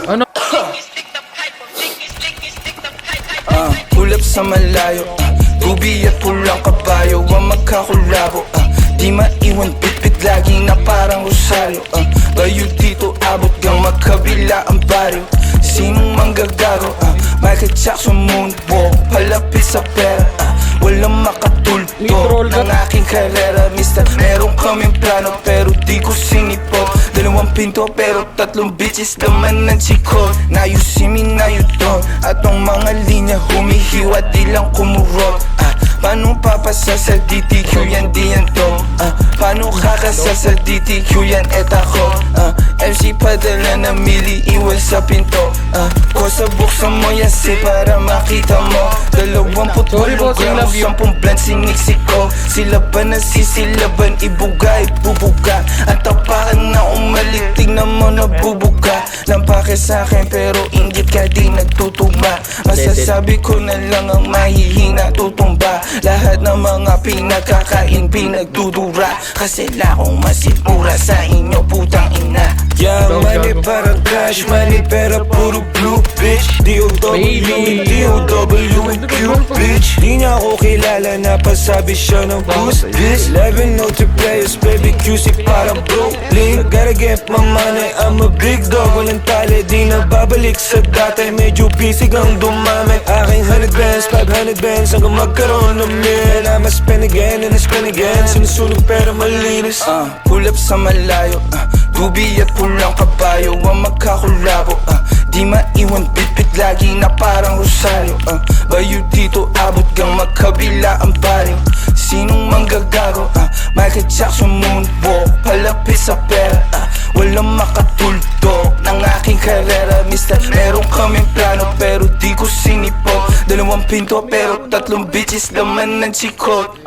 Ano? Pull up sa malayo, bubi at pulang kabayo ang magkakulabo. Di maiwan bitbit lagi na parang rosaryo. Layo dito abot gang magkabila ang baryo. Sinong manggagago? Michael Jackson moonwalk, palapit sa pera. Walang makatulto ng aking karera, mister. Meron kaming plano pero di ko sinipot. 2 pinto pero 3 bitches naman ng chikot. Now you see me, now you don't. At ang mga linya humihiwa, di lang kumurot. Paano papasa sa DTQ yan, di yan to. Paano kakasa sa DTQ yan, et ako. MC padala na mili, iwan sa pinto. Kosa buksan mo yan si para makita mo. 28 gramos, 10 blend siniksik ko. Sila ba nasisilaban, ibuga, ibubuga. Ang tapakan na umalik, tignan mo nabubuga. Lampake sa'kin pero inggit ka di nagtutugma. Masasabi ko na lang ang mahihina tutumba. Lahat ng mga pinagkakain pinagdudura. Kasi lakong masipura sa inyo putang ina. Yeah, money para cash, money pera puro blue bitch. D-O-W, D-O-W and Q bitch. Di niya ako kilala, napasabi siya ng boost bitch. 11 note players, baby QC para Brooklyn. Gotta get my money, I'm a big dog. Walang tali, di na babalik sa dati. Medyo pisig ang dumami. Aking 100 bands, 500 bands hanggang magkaroon ng mil. I'ma spend again and I spend again. Sinusunog pero malinis. Pull up sa malayo, dubi at pulang kabayo ang magkakulabo. Di maiwan bitbit lagi na parang rosaryo. Bayo dito abot gang magkabila ang baryo. Sinong manggagago? Michael Jackson moonwalk, palapit sa pera. Walang makatuldo ng aking karera, mister. Meron kaming plano pero di ko sinipot. 2 pinto pero 3 bitches naman ng chikot.